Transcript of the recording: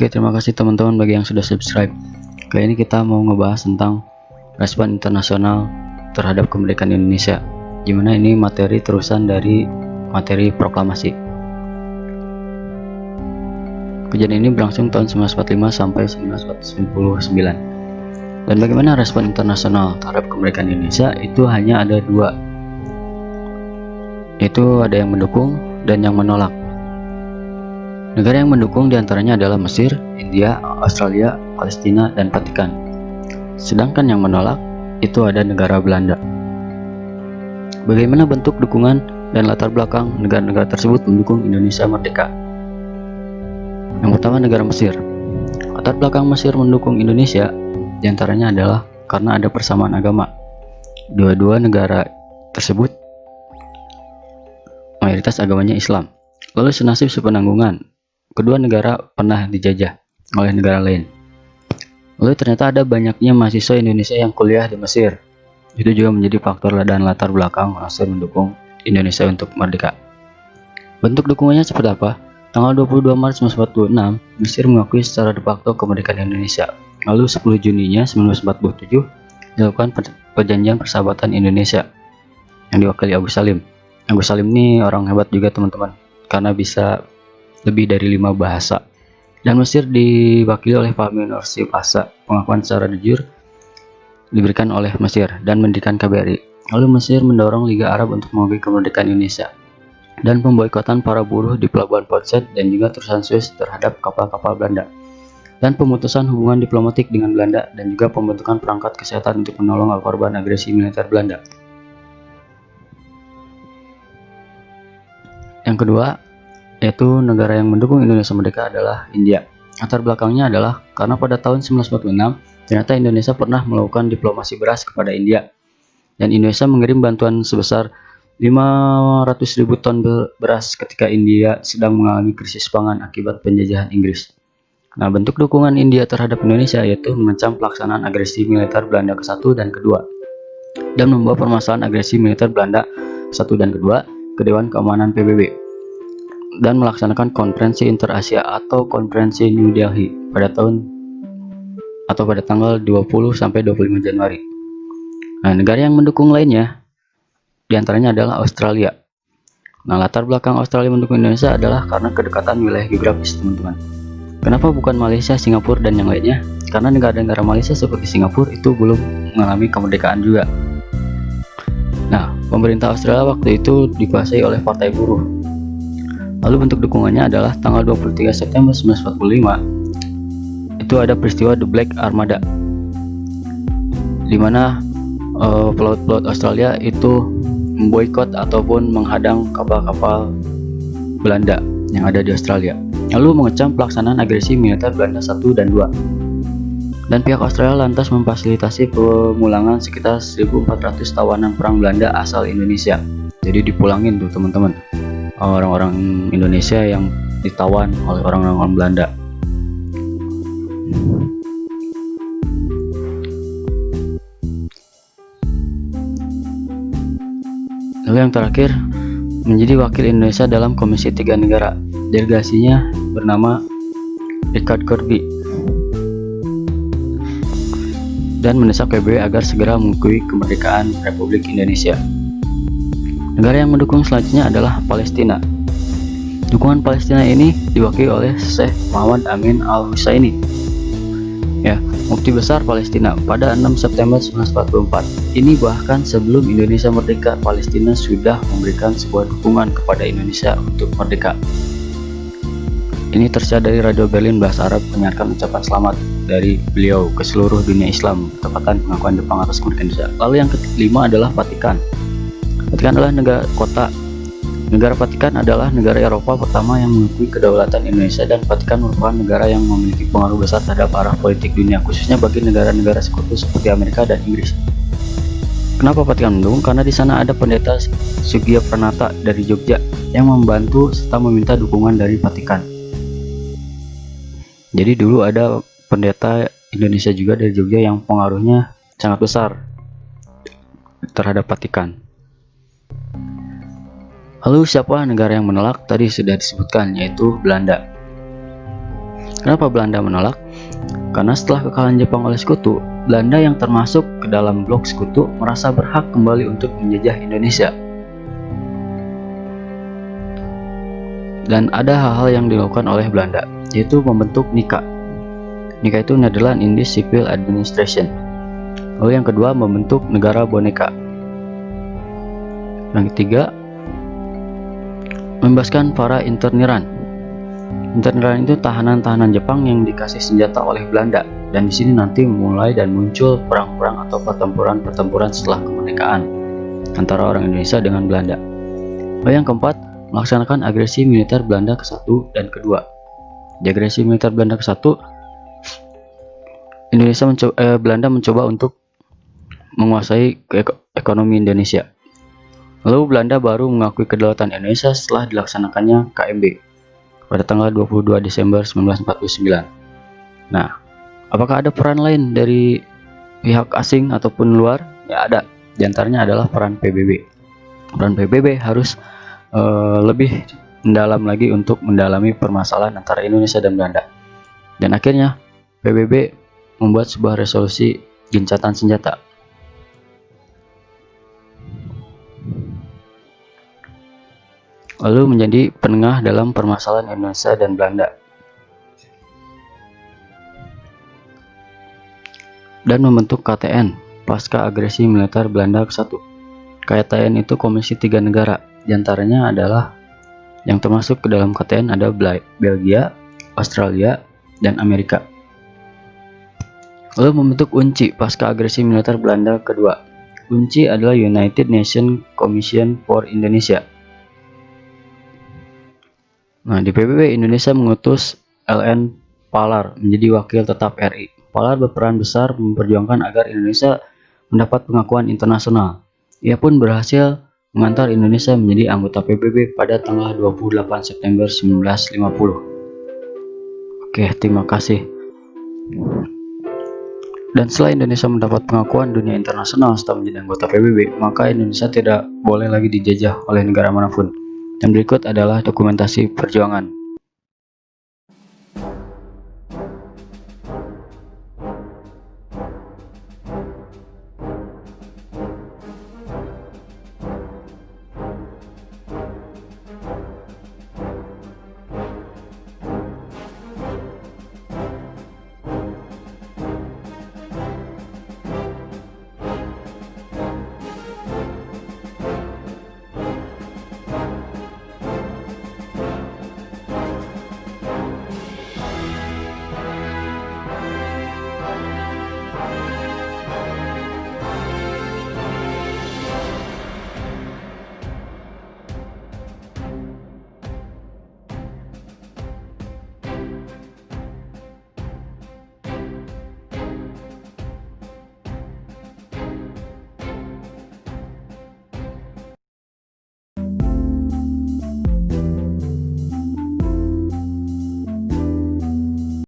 Oke, terima kasih teman-teman bagi yang sudah subscribe. Kali ini kita mau ngebahas tentang respon internasional terhadap kemerdekaan Indonesia, gimana ini materi terusan dari materi proklamasi. Kejadian ini berlangsung tahun 1945 sampai 1949. Dan bagaimana respon internasional terhadap kemerdekaan Indonesia itu hanya ada dua, yaitu ada yang mendukung dan yang menolak. Negara yang mendukung diantaranya adalah Mesir, India, Australia, Palestina, dan Vatikan. Sedangkan yang menolak itu ada negara Belanda. Bagaimana bentuk dukungan dan latar belakang negara-negara tersebut mendukung Indonesia merdeka? Yang pertama, negara Mesir. Latar belakang Mesir mendukung Indonesia diantaranya adalah karena ada persamaan agama. Dua-dua negara tersebut mayoritas agamanya Islam. Lalu senasib sepenanggungan. Kedua negara pernah dijajah oleh negara lain. Lalu ternyata ada banyaknya mahasiswa Indonesia yang kuliah di Mesir. Itu juga menjadi faktor dan latar belakang Mesir mendukung Indonesia untuk merdeka. Bentuk dukungannya seperti apa? Tanggal 22 Maret 1946, Mesir mengakui secara de facto kemerdekaan Indonesia. Lalu 10 Juninya 1947 dilakukan perjanjian persahabatan Indonesia yang diwakili Agus Salim. Agus Salim ini orang hebat juga teman-teman, karena bisa lebih dari 5 bahasa. Dan Mesir diwakili oleh Fahmi Nursi Pasha. Pengakuan secara jujur diberikan oleh Mesir dan mendirikan KBRI. Lalu Mesir mendorong Liga Arab untuk mengakui kemerdekaan Indonesia dan pemboikotan para buruh di pelabuhan Port Said dan juga terusan Suez terhadap kapal-kapal Belanda, dan pemutusan hubungan diplomatik dengan Belanda, dan juga pembentukan perangkat kesehatan untuk menolong korban agresi militer Belanda. Yang kedua, yaitu negara yang mendukung Indonesia merdeka adalah India. Latar belakangnya adalah karena pada tahun 1946 ternyata Indonesia pernah melakukan diplomasi beras kepada India, dan Indonesia mengirim bantuan sebesar 500.000 ton beras ketika India sedang mengalami krisis pangan akibat penjajahan Inggris. Nah, bentuk dukungan India terhadap Indonesia yaitu mengecam pelaksanaan agresi militer Belanda ke-1 dan ke-2 dan membawa permasalahan agresi militer Belanda ke-1 dan ke-2 ke Dewan Keamanan PBB dan melaksanakan konferensi Inter-Asia atau konferensi New Delhi pada tanggal 20 sampai 25 Januari. Nah, negara yang mendukung lainnya diantaranya adalah Australia. Nah, latar belakang Australia mendukung Indonesia adalah karena kedekatan wilayah geografis, teman-teman. Kenapa bukan Malaysia, Singapura, dan yang lainnya? Karena negara-negara Malaysia seperti Singapura itu belum mengalami kemerdekaan juga. Nah, pemerintah Australia waktu itu dikuasai oleh Partai Buruh. Lalu bentuk dukungannya adalah tanggal 23 September 1945 itu ada peristiwa The Black Armada, di mana pelaut-pelaut Australia itu memboikot ataupun menghadang kapal-kapal Belanda yang ada di Australia, lalu mengecam pelaksanaan agresi militer Belanda 1 dan 2. Dan pihak Australia lantas memfasilitasi pemulangan sekitar 1.400 tawanan perang Belanda asal Indonesia. Jadi dipulangin tuh teman-teman, orang-orang Indonesia yang ditawan oleh orang-orang Belanda. Lalu yang terakhir, menjadi wakil Indonesia dalam Komisi 3 Negara. Delegasinya bernama Richard Kirby dan mendesak PBB agar segera mengakui kemerdekaan Republik Indonesia. Negara yang mendukung selanjutnya adalah Palestina. Dukungan Palestina ini diwakili oleh Syekh Muhammad Amin Al-Husaini, Mufti Besar Palestina pada 6 September 1944. Ini bahkan sebelum Indonesia merdeka, Palestina sudah memberikan sebuah dukungan kepada Indonesia untuk merdeka. Ini tersiar dari Radio Berlin bahasa Arab menyiarkan ucapan selamat dari beliau ke seluruh dunia Islam bertepatan pengakuan Jepang atas kemerdekaan Indonesia. Lalu yang kelima adalah Vatikan. Vatikan adalah negara kota. Negara Vatikan adalah negara Eropa pertama yang mengakui kedaulatan Indonesia, dan Vatikan merupakan negara yang memiliki pengaruh besar terhadap arah politik dunia, khususnya bagi negara-negara sekutu seperti Amerika dan Inggris. Kenapa Vatikan mendukung? Karena di sana ada pendeta Sugiyapranata Pranata dari Jogja yang membantu serta meminta dukungan dari Vatikan. Jadi dulu ada pendeta Indonesia juga dari Jogja yang pengaruhnya sangat besar terhadap Vatikan. Lalu siapa negara yang menolak? Tadi sudah disebutkan, yaitu Belanda. Kenapa Belanda menolak? Karena setelah kekalahan Jepang oleh Sekutu, Belanda yang termasuk ke dalam blok Sekutu merasa berhak kembali untuk menjajah Indonesia. Dan ada hal-hal yang dilakukan oleh Belanda, yaitu membentuk NICA. NICA itu Netherlands Indies Civil Administration. Lalu yang kedua, membentuk negara boneka. Yang ketiga, membebaskan para interniran. Interniran itu tahanan-tahanan Jepang yang dikasih senjata oleh Belanda, dan di sini nanti mulai dan muncul perang-perang atau pertempuran-pertempuran setelah kemerdekaan antara orang Indonesia dengan Belanda. Lalu yang keempat, melaksanakan agresi militer Belanda ke-1 dan ke-2. Di agresi militer Belanda ke-1, Belanda mencoba untuk menguasai ekonomi Indonesia. Lalu Belanda baru mengakui kedaulatan Indonesia setelah dilaksanakannya KMB pada tanggal 22 Desember 1949. Nah, apakah ada peran lain dari pihak asing ataupun luar? Ya ada. Di antaranya adalah peran PBB. Peran PBB harus lebih mendalam lagi untuk mendalami permasalahan antara Indonesia dan Belanda. Dan akhirnya PBB membuat sebuah resolusi gencatan senjata. Lalu menjadi penengah dalam permasalahan Indonesia dan Belanda. Dan membentuk KTN, pasca agresi militer Belanda ke-1. KTN itu Komisi 3 negara, diantaranya adalah yang termasuk ke dalam KTN ada Belgia, Australia, dan Amerika. Lalu membentuk UNCI pasca agresi militer Belanda kedua. UNCI adalah United Nations Commission for Indonesia. Nah, di PBB Indonesia mengutus LN Palar menjadi wakil tetap RI. Palar berperan besar memperjuangkan agar Indonesia mendapat pengakuan internasional. Ia pun berhasil mengantar Indonesia menjadi anggota PBB pada tanggal 28 September 1950. Oke, terima kasih. Dan setelah Indonesia mendapat pengakuan dunia internasional setelah menjadi anggota PBB, maka Indonesia tidak boleh lagi dijajah oleh negara manapun. Dan berikut adalah dokumentasi perjuangan.